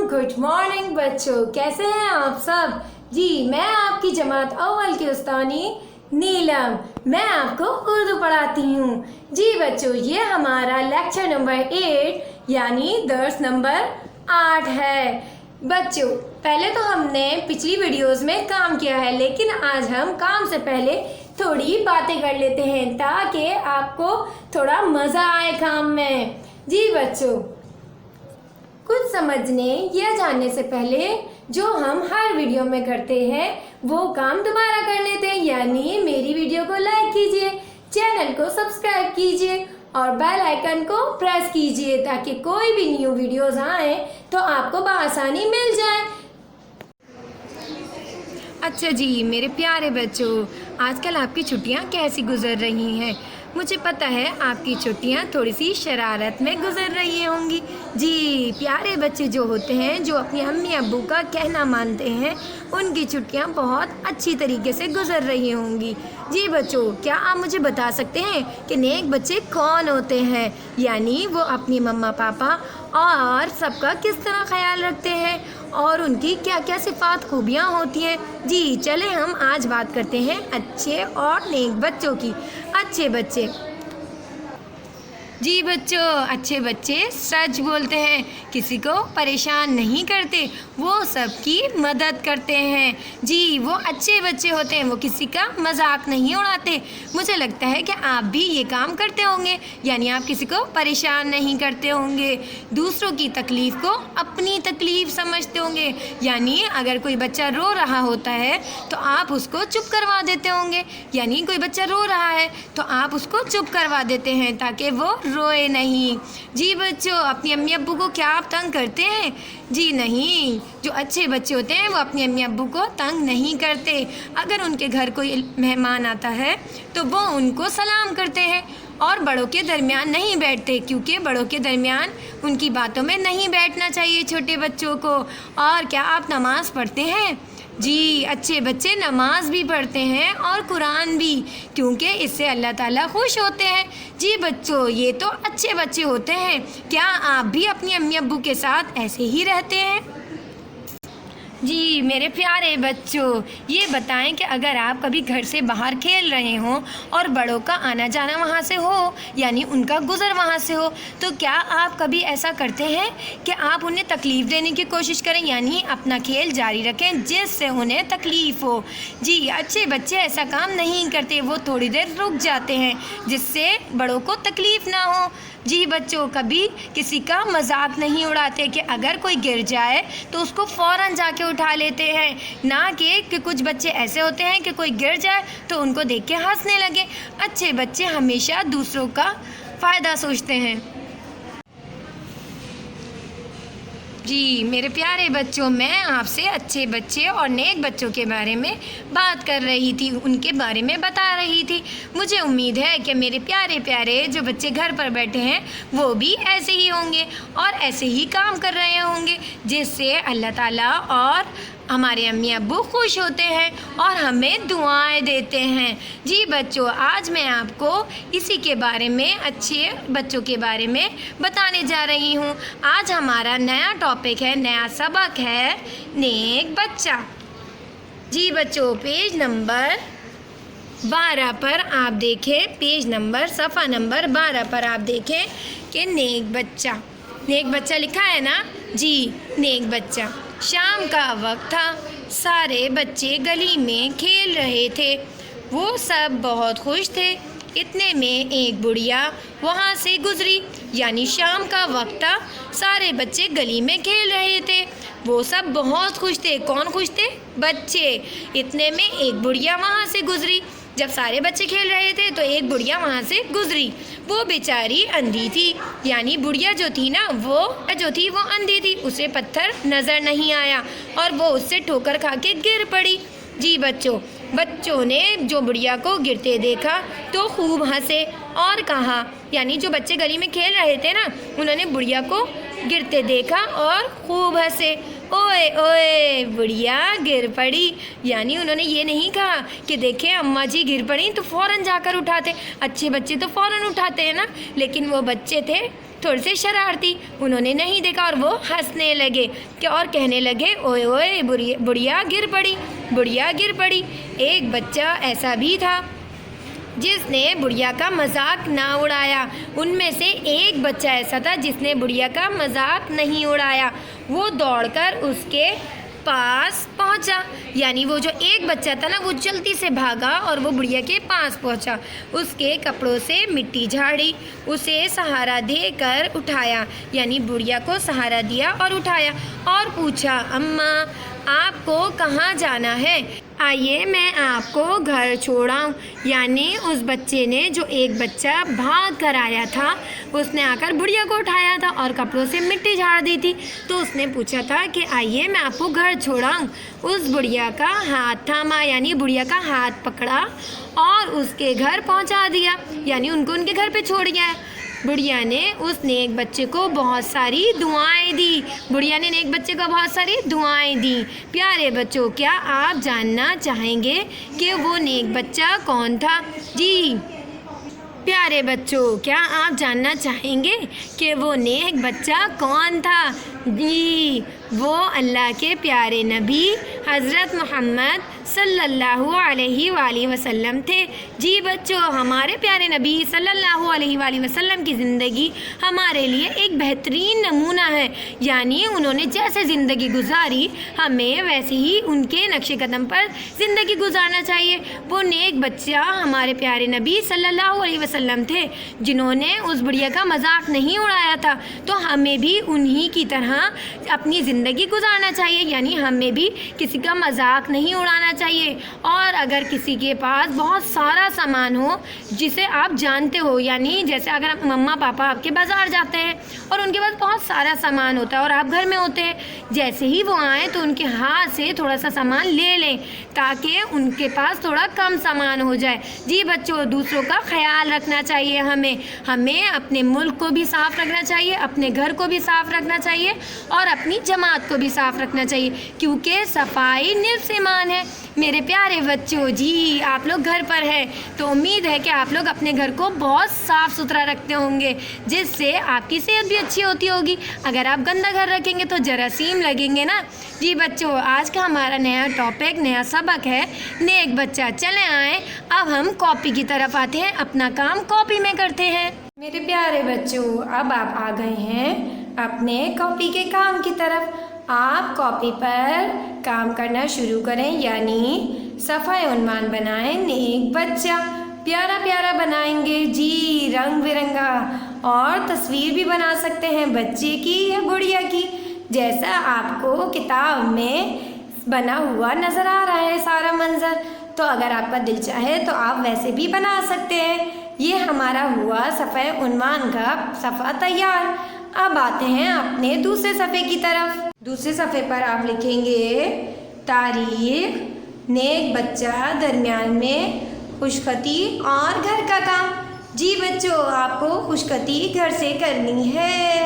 Good morning बच्चों, कैसे हैं आप सब। जी मैं आपकी जमात अव्वल की उस्तानी नीलम, मैं आपको उर्दू पढ़ाती हूँ। जी बच्चों, ये हमारा लेक्चर नंबर 8 यानी दर्स नंबर 8 है। बच्चों पहले तो हमने पिछली वीडियोस में काम किया है, लेकिन आज हम काम से पहले थोड़ी बातें कर लेते हैं ताकि आपको थोड़ा मज़ा आए काम में। जी बच्चों, कुछ समझने या जानने से पहले जो हम हर वीडियो में करते हैं वो काम दोबारा कर लेते हैं, यानी मेरी वीडियो को लाइक कीजिए, चैनल को सब्सक्राइब कीजिए और बेल आइकन को प्रेस कीजिए ताकि कोई भी न्यू वीडियोस आए तो आपको बआसानी मिल जाए। अच्छा जी मेरे प्यारे बच्चों, आजकल आपकी छुट्टियां कैसी गुजर रही हैं। मुझे पता है आपकी छुट्टियां थोड़ी सी शरारत में गुजर रही होंगी। जी प्यारे बच्चे जो होते हैं, जो अपनी अम्मी अब्बू का कहना मानते हैं, उनकी छुट्टियां बहुत अच्छी तरीके से गुजर रही होंगी। जी बच्चों, क्या आप मुझे बता सकते हैं कि नेक बच्चे कौन होते हैं, यानी वो अपनी मम्मा पापा और सबका किस तरह ख्याल रखते हैं और उनकी क्या क्या सिफात खूबियाँ होती हैं। जी चले हम आज बात करते हैं अच्छे और नेक बच्चों की। अच्छे बच्चे, जी बच्चों, अच्छे बच्चे सच बोलते हैं, किसी को परेशान नहीं करते, वो सबकी मदद करते हैं। जी वो अच्छे बच्चे होते हैं, वो किसी का मजाक नहीं उड़ाते। मुझे लगता है कि आप भी ये काम करते होंगे, यानी आप किसी को परेशान नहीं करते होंगे, दूसरों की तकलीफ़ को अपनी तकलीफ़ समझते होंगे। यानी अगर कोई बच्चा रो रहा होता है तो आप उसको चुप करवा देते होंगे, यानी कोई बच्चा रो रहा है तो आप उसको चुप करवा देते हैं ताकि वो रोए नहीं। जी बच्चों, अपनी अम्मी अब्बू को क्या आप तंग करते हैं? जी नहीं, जो अच्छे बच्चे होते हैं वो अपनी अम्मी अब्बू को तंग नहीं करते। अगर उनके घर कोई मेहमान आता है तो वो उनको सलाम करते हैं और बड़ों के दरमियान नहीं बैठते, क्योंकि बड़ों के दरमियान उनकी बातों में नहीं बैठना चाहिए छोटे बच्चों को। और क्या आप नमाज़ पढ़ते हैं? जी अच्छे बच्चे नमाज भी पढ़ते हैं और कुरान भी, क्योंकि इससे अल्लाह ताला खुश होते हैं। जी बच्चों, ये तो अच्छे बच्चे होते हैं। क्या आप भी अपनी अम्मी अब्बू के साथ ऐसे ही रहते हैं? जी मेरे प्यारे बच्चों, ये बताएं कि अगर आप कभी घर से बाहर खेल रहे हों और बड़ों का आना जाना वहाँ से हो, यानी उनका गुज़र वहाँ से हो, तो क्या आप कभी ऐसा करते हैं कि आप उन्हें तकलीफ़ देने की कोशिश करें, यानी अपना खेल जारी रखें जिससे उन्हें तकलीफ़ हो? जी अच्छे बच्चे ऐसा काम नहीं करते, वो थोड़ी देर रुक जाते हैं जिससे बड़ों को तकलीफ़ ना हो। जी बच्चों, कभी किसी का मजाक नहीं उड़ाते कि अगर कोई गिर जाए तो उसको फ़ौरन जाके उठा लेते हैं, ना कि कुछ बच्चे ऐसे होते हैं कि कोई गिर जाए तो उनको देख के हंसने लगे। अच्छे बच्चे हमेशा दूसरों का फ़ायदा सोचते हैं। जी मेरे प्यारे बच्चों, मैं आपसे अच्छे बच्चे और नेक बच्चों के बारे में बात कर रही थी, उनके बारे में बता रही थी। मुझे उम्मीद है कि मेरे प्यारे प्यारे जो बच्चे घर पर बैठे हैं वो भी ऐसे ही होंगे और ऐसे ही काम कर रहे होंगे जिससे अल्लाह ताला और हमारे अम्मी अब्बू खुश होते हैं और हमें दुआएं देते हैं। जी बच्चों, आज मैं आपको इसी के बारे में, अच्छे बच्चों के बारे में बताने जा रही हूँ। आज हमारा नया टॉपिक है, नया सबक है नेक बच्चा। जी बच्चों, पेज नंबर 12 पर आप देखें, पेज नंबर सफ़ा नंबर 12 पर आप देखें कि नेक बच्चा लिखा है ना। जी नेक बच्चा। शाम का वक्त था, सारे बच्चे गली में खेल रहे थे, वो सब बहुत खुश थे। इतने में एक बुढ़िया वहाँ से गुजरी, यानी शाम का वक्त था, सारे बच्चे गली में खेल रहे थे, वो सब बहुत खुश थे। कौन खुश थे? बच्चे। इतने में एक बुढ़िया वहाँ से गुजरी। जब सारे बच्चे खेल रहे थे तो एक बुढ़िया वहाँ से गुजरी, वो बेचारी अंधी थी, यानी बुढ़िया जो थी ना वो अंधी थी, उसे पत्थर नज़र नहीं आया और वो उससे ठोकर खा के गिर पड़ी। जी बच्चों ने जो बुढ़िया को गिरते देखा तो खूब हंसे और कहा, यानी जो बच्चे गली में खेल रहे थे ना, उन्होंने बुढ़िया को गिरते देखा और खूब हंसे। ओए ओए बुढ़िया गिर पड़ी, यानी उन्होंने ये नहीं कहा कि देखें अम्मा जी गिर पड़ी तो फ़ौरन जाकर उठाते। अच्छे बच्चे तो फ़ौरन उठाते हैं ना, लेकिन वो बच्चे थे تھوڑے سے شرارتی، انہوں نے نہیں دیکھا اور وہ ہنسنے لگے اور کہنے لگے اوئے اوئے بڑھیا گر پڑی، بڑھیا گر پڑی۔ ایک بچہ ایسا بھی تھا جس نے بڑھیا کا مذاق نہ اڑایا۔ ان میں سے ایک بچہ ایسا تھا جس نے بڑھیا کا مذاق نہیں اڑایا۔ وہ دوڑ کر اس کے پاس پہنچا، یعنی وہ جو ایک بچہ تھا نا وہ جلدی سے بھاگا اور وہ بڑھیا کے پاس پہنچا، اس کے کپڑوں سے مٹی جھاڑی، اسے سہارا دے کر اٹھایا، یعنی بڑھیا کو سہارا دیا اور اٹھایا اور پوچھا اماں آپ کو کہاں جانا ہے؟ آئیے میں آپ کو گھر چھوڑاؤں۔ یعنی اس بچے نے، جو ایک بچہ بھاگ کر آیا تھا، اس نے آ کر بڑھیا کو اٹھایا تھا اور کپڑوں سے مٹی جھاڑ دی تھی، تو اس نے پوچھا تھا کہ آئیے میں آپ کو گھر چھوڑاؤں۔ اس بڑھیا کا ہاتھ تھاما، یعنی بڑھیا کا ہاتھ پکڑا اور اس کے گھر پہنچا دیا، یعنی ان کو ان کے گھر پہ چھوڑ گیا۔ بڑھیا نے اس نیک بچے کو بہت ساری دعائیں دی، بڑھیا نے نیک بچے کو بہت ساری دعائیں دیں۔ پیارے بچوں، کیا آپ جاننا چاہیں گے کہ وہ نیک بچہ کون تھا؟ جی پیارے بچوں، کیا آپ جاننا چاہیں گے کہ وہ نیک بچہ کون تھا؟ جی وہ اللہ کے پیارے نبی حضرت محمد صلی اللہ علیہ وآلہ وسلم تھے۔ جی بچوں، ہمارے پیارے نبی صلی اللہ علیہ وآلہ وسلم کی زندگی ہمارے لیے ایک بہترین نمونہ ہے، یعنی انہوں نے جیسے زندگی گزاری ہمیں ویسے ہی ان کے نقش قدم پر زندگی گزارنا چاہیے۔ وہ نیک بچہ ہمارے پیارے نبی صلی اللہ علیہ وسلم تھے جنہوں نے اس بڑھیا کا مذاق نہیں اڑایا تھا، تو ہمیں بھی انہی کی طرح اپنی زندگی گزارنا چاہیے، یعنی ہمیں بھی کسی کا مذاق نہیں اڑانا چاہیے۔ اور اگر کسی کے پاس بہت سارا سامان ہو جسے آپ جانتے ہو، یعنی جیسے اگر مما پاپا آپ کے بازار جاتے ہیں اور ان کے پاس بہت سارا سامان ہوتا ہے اور آپ گھر میں ہوتے ہیں، جیسے ہی وہ آئیں تو ان کے ہاتھ سے تھوڑا سا سامان لے لیں تاکہ ان کے پاس تھوڑا کم سامان ہو جائے۔ جی بچوں، دوسروں کا خیال رکھنا چاہیے، ہمیں اپنے ملک کو بھی صاف رکھنا چاہیے، اپنے گھر کو بھی صاف رکھنا چاہیے اور اپنی جماعت کو بھی صاف رکھنا چاہیے، کیونکہ صفائی نصف ایمان ہے۔ میرے پیارے بچوں، جی آپ لوگ گھر پر ہیں تو امید ہے کہ آپ لوگ اپنے گھر کو بہت صاف ستھرا رکھتے ہوں گے، جس سے آپ کی صحت بھی اچھی ہوتی ہوگی۔ اگر آپ گندا گھر رکھیں گے تو جراثیم لگیں گے نا۔ جی بچوں، آج کا ہمارا نیا ٹاپک، نیا سبق ہے نیک بچہ۔ چلیں آئیں اب ہم کاپی کی طرف آتے ہیں، اپنا کام کاپی میں کرتے ہیں۔ میرے پیارے بچوں، اب آپ آ گئے ہیں اپنے کاپی کے کام کی طرف۔ آپ کاپی پر کام کرنا شروع کریں، یعنی صفحہ عنوان بنائیں نیک بچہ، پیارا پیارا بنائیں گے، جی رنگ برنگا، اور تصویر بھی بنا سکتے ہیں بچے کی یا گڑیا کی، جیسا آپ کو کتاب میں بنا ہوا نظر آ رہا ہے سارا منظر۔ تو اگر آپ کا دل چاہے تو آپ ویسے بھی بنا سکتے ہیں۔ یہ ہمارا ہوا صفحہ عنوان کا صفحہ تیار۔ اب آتے ہیں اپنے دوسرے صفحے کی طرف۔ دوسرے صفحے پر آپ لکھیں گے تاریخ، نیک بچہ، درمیان میں خوشخطی اور گھر کا کام۔ جی بچوں، آپ کو خوشخطی گھر سے کرنی ہے،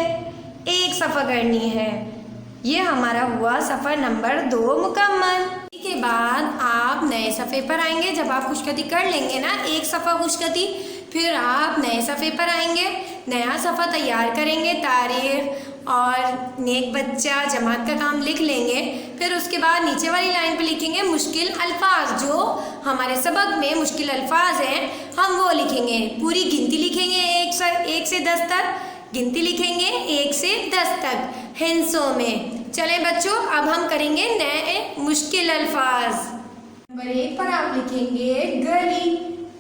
ایک صفحہ کرنی ہے۔ یہ ہمارا ہوا صفحہ نمبر 2 مکمل۔ اس کے بعد آپ نئے صفحے پر آئیں گے۔ جب آپ خوشخطی کر لیں گے نا ایک صفحہ خوشخطی، پھر آپ نئے صفحے پر آئیں گے، نیا صفحہ تیار کریں گے، تاریخ اور نیک بچہ جماعت کا کام لکھ لیں گے۔ پھر اس کے بعد نیچے والی لائن پہ لکھیں گے مشکل الفاظ، جو ہمارے سبق میں مشکل الفاظ ہیں ہم وہ لکھیں گے۔ پوری گنتی لکھیں گے 1 سے 10 تک، گنتی لکھیں گے 1 سے 10 تک ہندسوں میں۔ چلیں بچوں، اب ہم کریں گے نئے مشکل الفاظ۔ نمبر 1 پر آپ لکھیں گے گلی،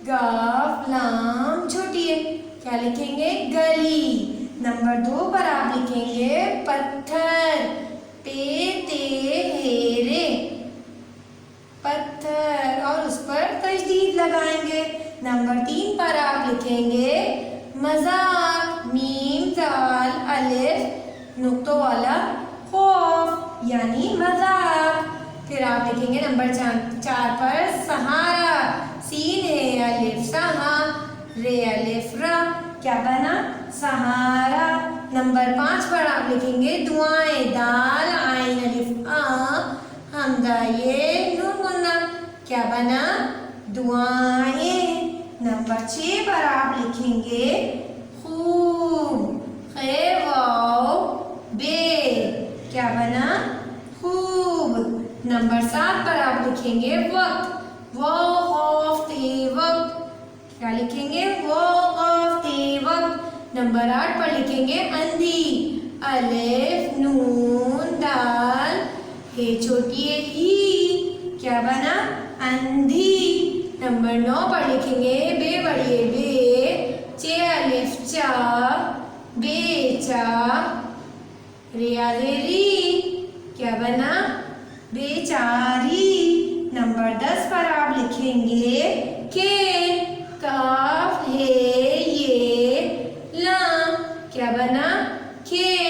گاف لام چھوٹی ہے، کیا لکھیں گے گلی۔ نمبر 2 پر آپ لکھیں گے پتھر، پے تے ہیرے، پتھر، اور اس پر تشدید لگائیں گے۔ نمبر 3 پر آپ لکھیں گے مذاق، میم دال الف نقطوں والا خوف، یعنی مذاق۔ پھر آپ لکھیں گے نمبر 4 پر سہارا، سین ہے الف سہا، رے الف را، کیا بنا سہارا۔ نمبر 5 پر آپ لکھیں گے دعائیں، دال عین الف آ، حمزہ یہ نون گنا، کیا بنا دعائیں۔ نمبر 6 پر آپ لکھیں گے خوب، خے بنا خوب. نمبر 7 پر آپ لکھیں گے وقت. وقت وقت. کیا لکھیں گے؟ وقت وقت. نمبر 8 پر لکھیں گے اندھی. الف نون دال ہے چھوٹی ہے ای. کیا بنا؟ اندھی. نمبر 9 پر لکھیں گے بے بڑی ہے بے. چے الف چا بیچا. ریاض ری. کیا بنا؟ بیچاری. نمبر 10 پر آپ لکھیں گے کہ. کاف ہے یہ لام. کیا بنا؟ کہ.